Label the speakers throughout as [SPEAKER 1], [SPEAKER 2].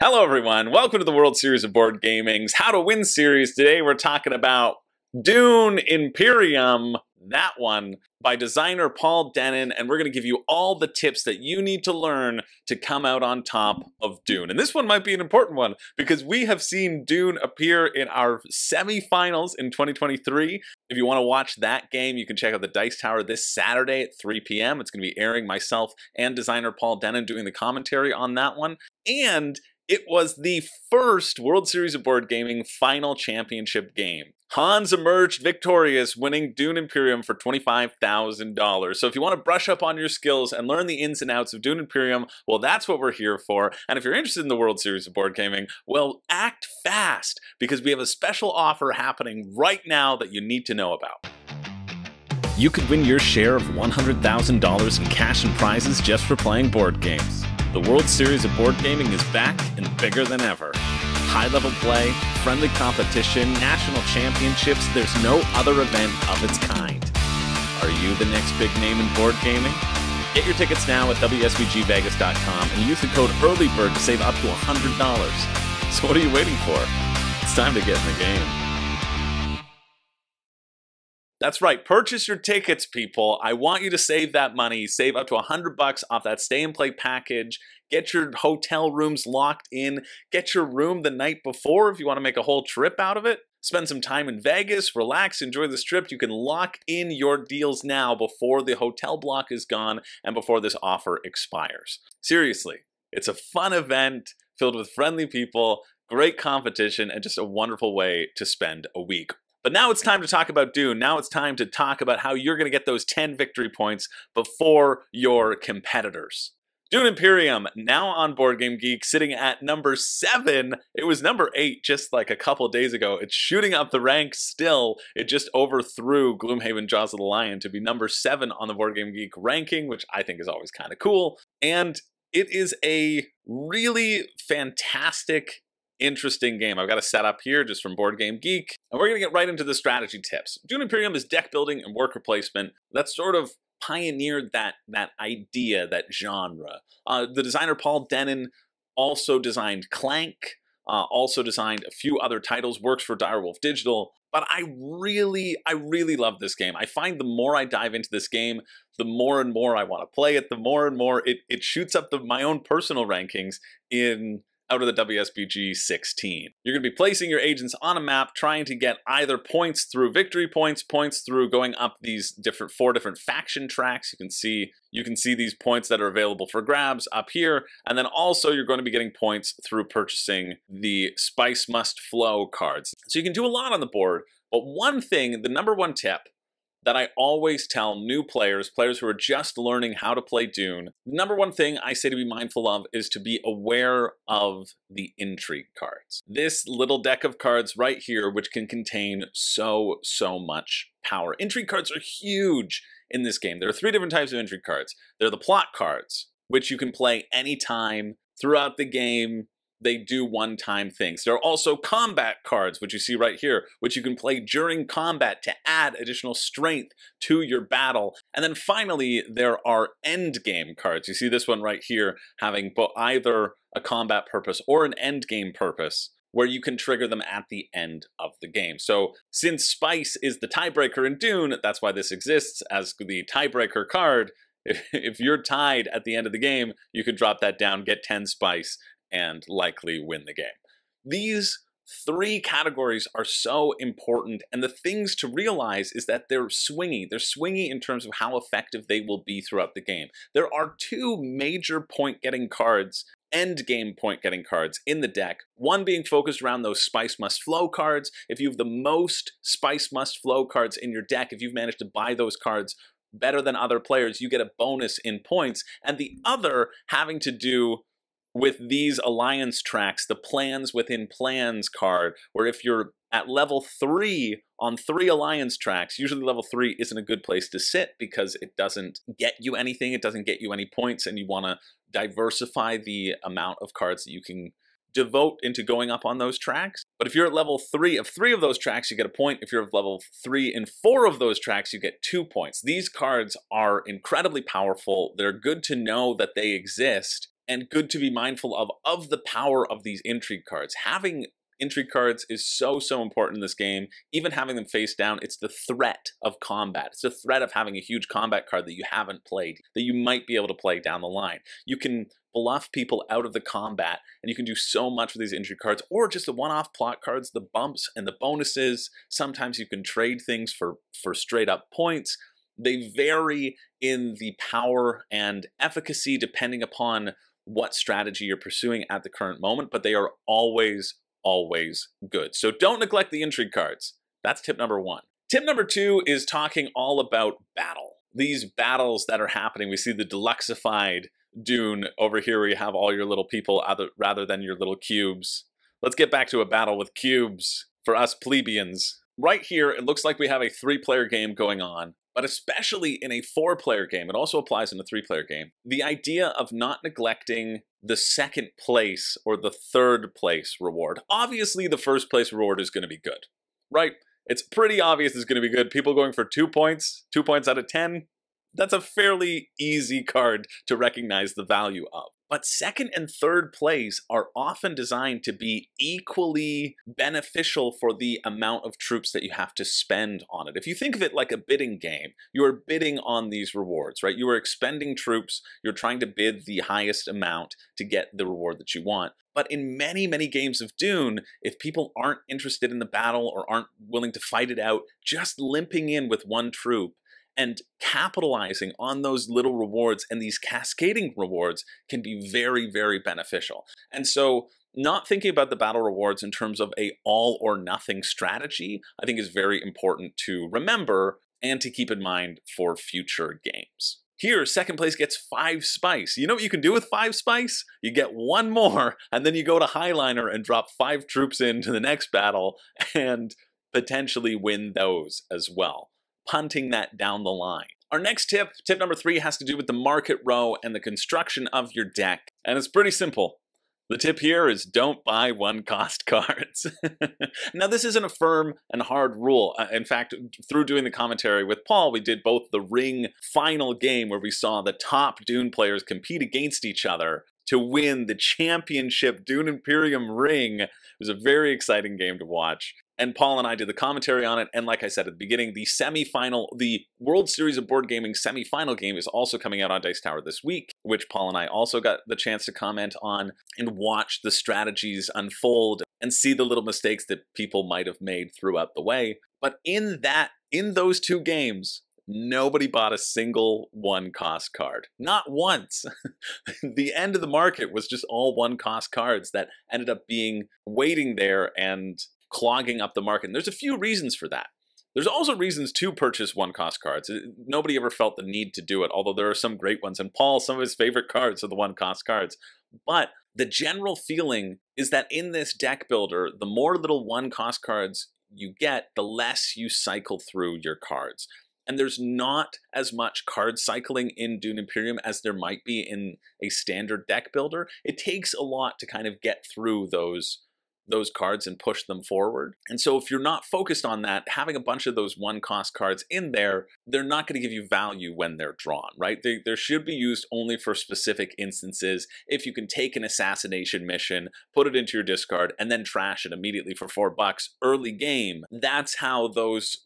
[SPEAKER 1] Hello everyone, welcome to the World Series of Board Gaming's How to Win series. Today we're talking about Dune Imperium, that one, by designer Paul Dennen, and we're going to give you all the tips that you need to learn to come out on top of Dune. And this one might be an important one, because we have seen Dune appear in our semi-finals in 2023. If you want to watch that game, you can check out the Dice Tower this Saturday at 3 p.m. It's going to be airing myself and designer Paul Dennen doing the commentary on that one. And it was the first World Series of Board Gaming final championship game. Hans emerged victorious, winning Dune Imperium for $25,000. So if you want to brush up on your skills and learn the ins and outs of Dune Imperium, well, that's what we're here for. And if you're interested in the World Series of Board Gaming, well, act fast, because we have a special offer happening right now that you need to know about. You could win your share of $100,000 in cash and prizes just for playing board games. The World Series of Board Gaming is back and bigger than ever. High-level play, friendly competition, national championships, there's no other event of its kind. Are you the next big name in board gaming? Get your tickets now at WSBGVegas.com and use the code EARLYBIRD to save up to $100. So what are you waiting for? It's time to get in the game. That's right, purchase your tickets, people. I want you to save that money. Save up to $100 off that stay and play package. Get your hotel rooms locked in. Get your room the night before if you want to make a whole trip out of it. Spend some time in Vegas, relax, enjoy the trip. You can lock in your deals now before the hotel block is gone and before this offer expires. Seriously, it's a fun event filled with friendly people, great competition, and just a wonderful way to spend a week. But now it's time to talk about Dune. Now it's time to talk about how you're going to get those 10 victory points before your competitors. Dune Imperium, now on Board Game Geek, sitting at number 7. It was number 8 just like a couple days ago. It's shooting up the ranks still. It just overthrew Gloomhaven Jaws of the Lion to be number 7 on the Board Game Geek ranking, which I think is always kind of cool. And it is a really fantastic, interesting game. I've got a setup here just from Board Game Geek, and we're going to get right into the strategy tips. Dune Imperium is deck building and worker placement. That's sort of pioneered that idea, that genre. The designer Paul Dennen also designed Clank, also designed a few other titles, works for Direwolf Digital, but I really love this game. I find the more I dive into this game, the more and more I want to play it, the more and more it shoots up my own personal rankings out of the WSBG 16. You're going to be placing your agents on a map, trying to get either points through victory points, points through going up these 4 different faction tracks. You can see these points that are available for grabs up here, and then also you're going to be getting points through purchasing the Spice Must Flow cards. So you can do a lot on the board, but one thing, the number one tip that I always tell new players who are just learning how to play Dune, the number one thing I say to be mindful of is to be aware of the intrigue cards. This little deck of cards right here, which can contain so much power. Intrigue cards are huge in this game. There are 3 different types of intrigue cards. They're the plot cards, which you can play anytime throughout the game. They do one-time things. There are also combat cards, which you see right here, which you can play during combat to add additional strength to your battle. And then finally, there are endgame cards. You see this one right here having either a combat purpose or an endgame purpose, where you can trigger them at the end of the game. So since Spice is the tiebreaker in Dune, that's why this exists as the tiebreaker card. If you're tied at the end of the game, you can drop that down, get 10 Spice, and likely win the game. These 3 categories are so important, and the things to realize is that they're swingy. They're swingy in terms of how effective they will be throughout the game. There are 2 major point-getting cards, end-game point-getting cards in the deck, one being focused around those Spice Must Flow cards. If you have the most Spice Must Flow cards in your deck, if you've managed to buy those cards better than other players, you get a bonus in points, and the other having to do with these alliance tracks, the plans within plans card, where if you're at level 3 on 3 alliance tracks, usually level 3 isn't a good place to sit because it doesn't get you anything, it doesn't get you any points, and you want to diversify the amount of cards that you can devote into going up on those tracks. But if you're at level 3 of 3 of those tracks, you get a point. If you're at level 3 in 4 of those tracks, you get 2 points. These cards are incredibly powerful. They're good to know that they exist. and good to be mindful of the power of these intrigue cards. Having intrigue cards is so important in this game. Even having them face down, it's the threat of combat. It's the threat of having a huge combat card that you haven't played, that you might be able to play down the line. You can bluff people out of the combat, and you can do so much with these intrigue cards, or just the one-off plot cards, the bumps and the bonuses. Sometimes you can trade things for straight up points. They vary in the power and efficacy depending upon what strategy you're pursuing at the current moment, but they are always good. So don't neglect the intrigue cards. That's tip number 1. Tip number 2 is talking all about battle. These battles that are happening, we see the deluxeified Dune over here where you have all your little people rather than your little cubes. Let's get back to a battle with cubes for us plebeians. Right here, it looks like we have a 3-player game going on, but especially in a 4-player game, it also applies in a 3-player game, the idea of not neglecting the 2nd place or the 3rd place reward. Obviously, the 1st place reward is going to be good, right? It's pretty obvious it's going to be good. People going for 2 points out of 10, that's a fairly easy card to recognize the value of. But 2nd and 3rd place are often designed to be equally beneficial for the amount of troops that you have to spend on it. If you think of it like a bidding game, you are bidding on these rewards, right? You are expending troops, you're trying to bid the highest amount to get the reward that you want. But in many games of Dune, if people aren't interested in the battle or aren't willing to fight it out, just limping in with 1 troop and capitalizing on those little rewards and these cascading rewards can be very beneficial. And so not thinking about the battle rewards in terms of a all or nothing strategy, I think is very important to remember and to keep in mind for future games. Here, 2nd place gets 5 spice. You know what you can do with 5 spice? You get 1 more, and then you go to Highliner and drop 5 troops into the next battle and potentially win those as well, punting that down the line. Our next tip number 3, has to do with the market row and the construction of your deck. And it's pretty simple. The tip here is don't buy 1-cost cards. Now, this isn't a firm and hard rule. In fact, through doing the commentary with Paul, we did both the Ring final game where we saw the top Dune players compete against each other to win the championship Dune Imperium ring. It was a very exciting game to watch. And Paul and I did the commentary on it, and like I said at the beginning, the World Series of Board Gaming semi-final game is also coming out on Dice Tower this week, which Paul and I also got the chance to comment on and watch the strategies unfold and see the little mistakes that people might have made throughout the way. But in those 2 games, nobody bought a single 1-cost card. Not once. The end of the market was just all 1-cost cards that ended up being waiting there and clogging up the market. And there's a few reasons for that. There's also reasons to purchase 1-cost cards. Nobody ever felt the need to do it, although there are some great ones. And Paul, some of his favorite cards are the 1-cost cards. But the general feeling is that in this deck builder, the more little 1-cost cards you get, the less you cycle through your cards. And there's not as much card cycling in Dune Imperium as there might be in a standard deck builder. It takes a lot to kind of get through those cards and push them forward. And so if you're not focused on that, having a bunch of those 1-cost cards in there, they're not going to give you value when they're drawn, right? They should be used only for specific instances. If you can take an assassination mission, put it into your discard, and then trash it immediately for $4 early game, that's how those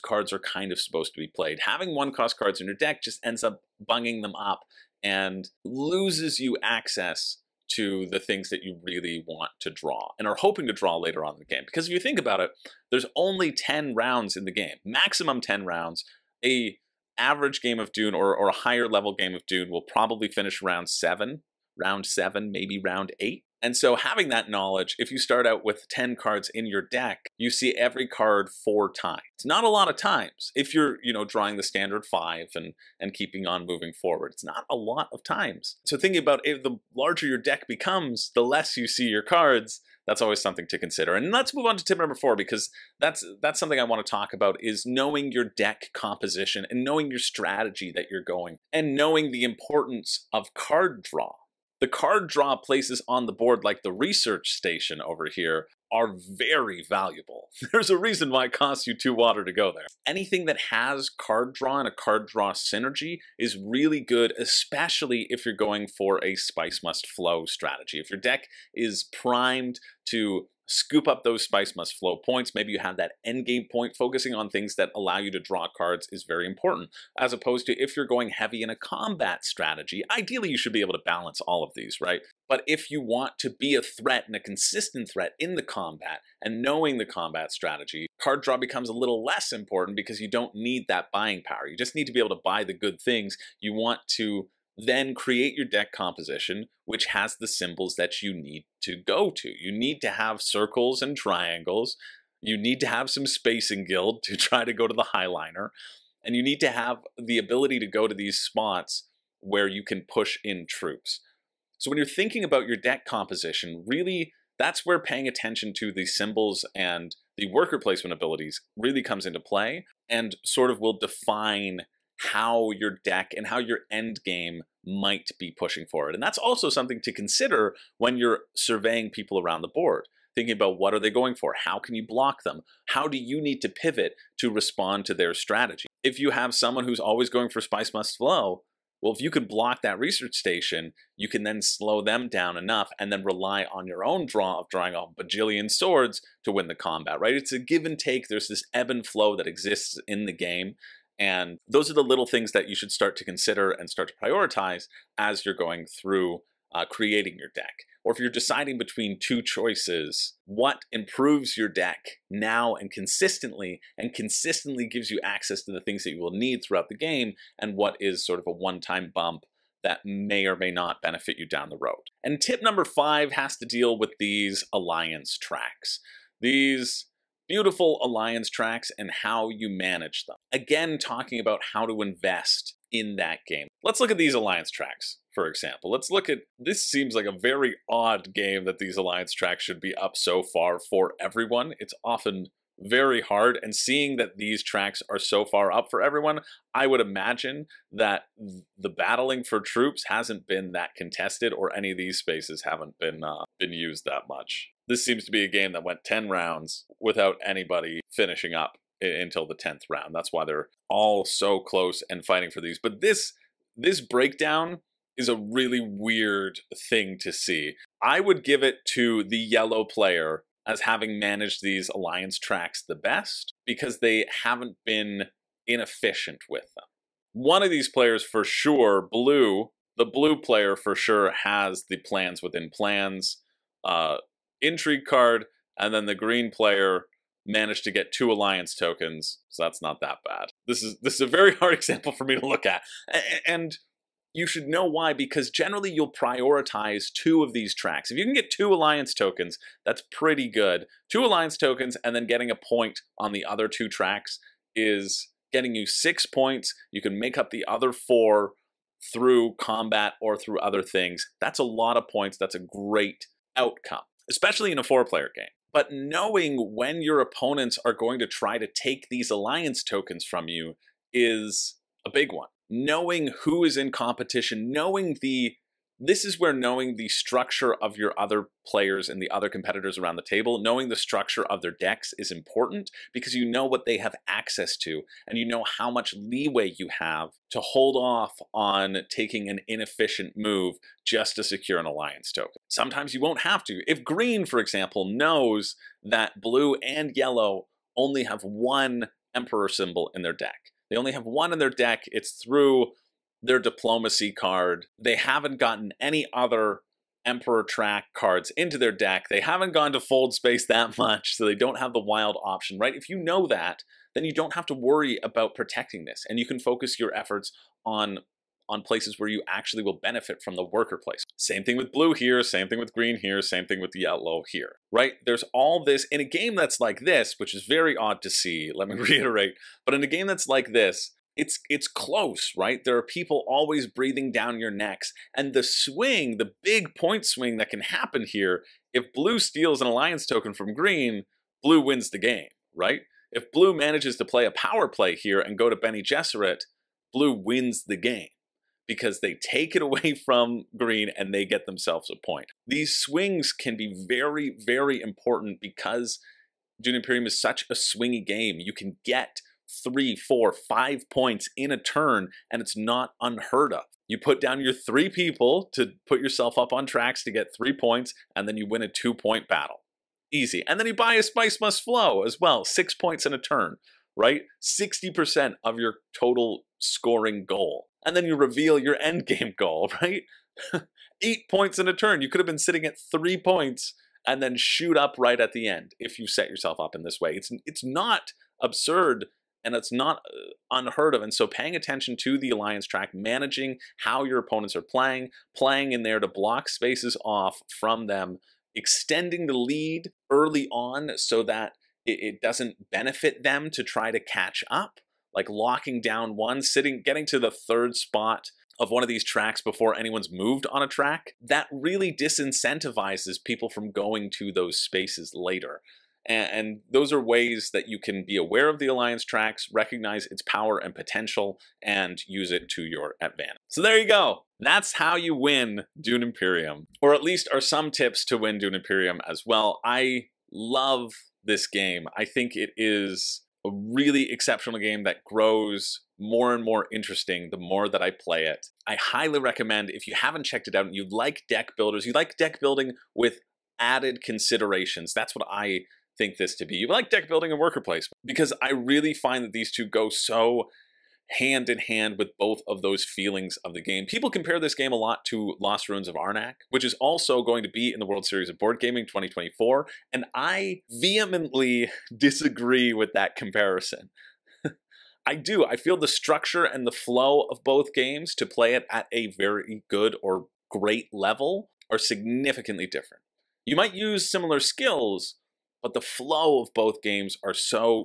[SPEAKER 1] cards are kind of supposed to be played. Having 1-cost cards in your deck just ends up bunging them up and loses you access to the things that you really want to draw and are hoping to draw later on in the game. Because if you think about it, there's only 10 rounds in the game, maximum 10 rounds. A average game of Dune or a higher level game of Dune will probably finish round 7, maybe round 8. And so having that knowledge, if you start out with 10 cards in your deck, you see every card 4 times. It's not a lot of times. If you're, drawing the standard 5 and keeping on moving forward, it's not a lot of times. So thinking about if the larger your deck becomes, the less you see your cards, that's always something to consider. And let's move on to tip number 4, because that's something I want to talk about, is knowing your deck composition and knowing your strategy that you're going, and knowing the importance of card draw. The card draw places on the board, like the research station over here, are very valuable. There's a reason why it costs you 2 water to go there. Anything that has card draw and a card draw synergy is really good, especially if you're going for a Spice Must Flow strategy. If your deck is primed to scoop up those Spice Must Flow points, maybe you have that endgame point, focusing on things that allow you to draw cards is very important, as opposed to if you're going heavy in a combat strategy. Ideally, you should be able to balance all of these, right? But if you want to be a threat and a consistent threat in the combat, and knowing the combat strategy, card draw becomes a little less important because you don't need that buying power. You just need to be able to buy the good things. You want to then create your deck composition, which has the symbols that you need to go to. You need to have circles and triangles. You need to have some spacing guild to try to go to the highliner. And you need to have the ability to go to these spots where you can push in troops. So when you're thinking about your deck composition, really, that's where paying attention to the symbols and the worker placement abilities really comes into play, and sort of will define how your deck and how your end game might be pushing forward. And that's also something to consider when you're surveying people around the board, thinking about what are they going for? How can you block them? How do you need to pivot to respond to their strategy? If you have someone who's always going for Spice Must Flow, well, if you could block that research station, you can then slow them down enough and then rely on your own draw of drawing a bajillion swords to win the combat, right? It's a give and take. There's this ebb and flow that exists in the game. And those are the little things that you should start to consider and start to prioritize as you're going through creating your deck. Or if you're deciding between 2 choices, what improves your deck now and consistently gives you access to the things that you will need throughout the game, and what is sort of a one-time bump that may or may not benefit you down the road. And tip number 5 has to deal with these alliance tracks. These beautiful alliance tracks and how you manage them. Again, talking about how to invest in that game. Let's look at these alliance tracks, for example. Let's look at, this seems like a very odd game that these alliance tracks should be up so far for everyone. It's often very hard, and seeing that these tracks are so far up for everyone, I would imagine that the battling for troops hasn't been that contested, or any of these spaces haven't been used that much. This seems to be a game that went 10 rounds without anybody finishing up until the 10th round. That's why they're all so close and fighting for these. But this breakdown is a really weird thing to see. I would give it to the yellow player as having managed these alliance tracks the best, because they haven't been inefficient with them. One of these players for sure, blue, the blue player for sure has the plans within plans intrigue card, and then the green player managed to get 2 alliance tokens, so that's not that bad. This is a very hard example for me to look at, and you should know why, because generally you'll prioritize 2 of these tracks. If you can get 2 alliance tokens, that's pretty good. 2 alliance tokens and then getting a point on the other 2 tracks is getting you 6 points. You can make up the other 4 through combat or through other things. That's a lot of points. That's a great outcome, especially in a 4-player game. But knowing when your opponents are going to try to take these alliance tokens from you is a big one. Knowing who is in competition, this is where knowing the structure of your other players and the other competitors around the table, knowing the structure of their decks is important, because you know what they have access to, and you know how much leeway you have to hold off on taking an inefficient move just to secure an alliance token. Sometimes you won't have to. If green, for example, knows that blue and yellow only have 1 emperor symbol in their deck, they only have 1 in their deck, it's through their diplomacy card. They haven't gotten any other Emperor track cards into their deck. They haven't gone to fold space that much, so they don't have the wild option, right? If you know that, then you don't have to worry about protecting this, and you can focus your efforts on places where you actually will benefit from the worker place. Same thing with blue here, same thing with green here, same thing with yellow here, right? There's all this in a game that's like this, which is very odd to see, let me reiterate, but in a game that's like this, it's close, right? There are people always breathing down your necks, and the swing, the big point swing that can happen here, if blue steals an alliance token from green, blue wins the game, right? If blue manages to play a power play here and go to Bene Gesserit, blue wins the game. because they take it away from green and they get themselves a point. These swings can be very, very important because Dune Imperium is such a swingy game. You can get 3, 4, 5 points in a turn, and it's not unheard of. You put down your 3 people to put yourself up on tracks to get 3 points, and then you win a 2-point battle. Easy. And then you buy a Spice Must Flow as well, 6 points in a turn, right? 60% of your total scoring goal. And then you reveal your end game goal, right? 8 points in a turn. You could have been sitting at 3 points and then shoot up right at the end if you set yourself up in this way. It's not absurd, and it's not unheard of. And so paying attention to the alliance track, managing how your opponents are playing in there to block spaces off from them, extending the lead early on so that it doesn't benefit them to try to catch up, like locking down one, getting to the 3rd spot of one of these tracks before anyone's moved on a track. That really disincentivizes people from going to those spaces later. And those are ways that you can be aware of the alliance tracks, recognize its power and potential, and use it to your advantage. So there you go. That's how you win Dune Imperium. Or at least are some tips to win Dune Imperium as well. I love this game. I think it is a really exceptional game that grows more and more interesting the more that I play it. I highly recommend, if you haven't checked it out and you like deck builders, you like deck building with added considerations. That's what I think this to be. You like deck building and worker placement, because I really find that these two go so hand in hand with both of those feelings of the game. People compare this game a lot to Lost Ruins of Arnak, which is also going to be in the World Series of Board Gaming 2024, and I vehemently disagree with that comparison. I do. I feel the structure and the flow of both games to play it at a very good or great level are significantly different. You might use similar skills, but the flow of both games are so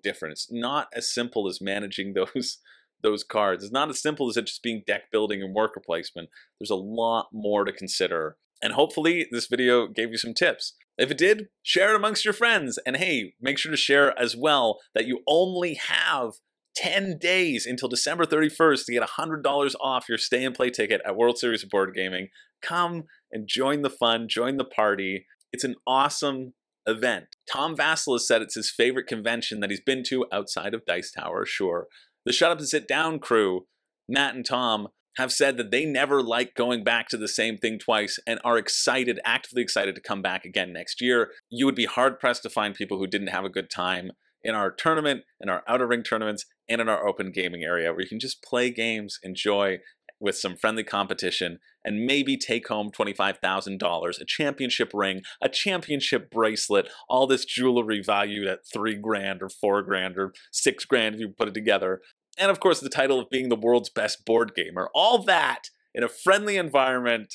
[SPEAKER 1] different. It's not as simple as managing those cards. It's not as simple as it just being deck building and worker placement. There's a lot more to consider. And hopefully this video gave you some tips. If it did, share it amongst your friends. And hey, make sure to share as well that you only have 10 days until December 31st to get $100 off your stay and play ticket at World Series of Board Gaming. Come and join the fun, join the party. It's an awesome event. Tom Vassell has said it's his favorite convention that he's been to outside of Dice Tower, sure. The Shut Up and Sit Down crew, Matt and Tom, have said that they never like going back to the same thing twice and are excited, actively excited to come back again next year. You would be hard-pressed to find people who didn't have a good time in our tournament, in our outer ring tournaments, and in our open gaming area, where you can just play games, enjoy with some friendly competition, and maybe take home $25,000, a championship ring, a championship bracelet, all this jewelry valued at $3 grand or $4 grand or $6 grand if you put it together. And of course, the title of being the world's best board gamer. All that in a friendly environment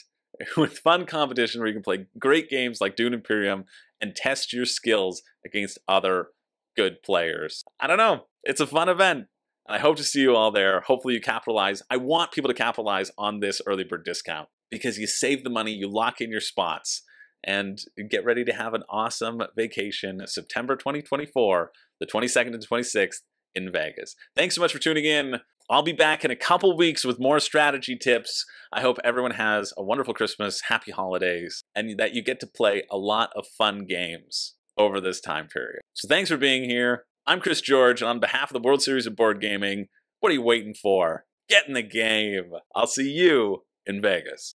[SPEAKER 1] with fun competition where you can play great games like Dune Imperium and test your skills against other good players. I don't know. It's a fun event. And I hope to see you all there. Hopefully you capitalize. I want people to capitalize on this early bird discount because you save the money, you lock in your spots, and get ready to have an awesome vacation September 2024, the 22nd and 26th in Vegas. Thanks so much for tuning in. I'll be back in a couple weeks with more strategy tips. I hope everyone has a wonderful Christmas, happy holidays, and that you get to play a lot of fun games over this time period. So thanks for being here. I'm Chris George, and on behalf of the World Series of Board Gaming, what are you waiting for? Get in the game. I'll see you in Vegas.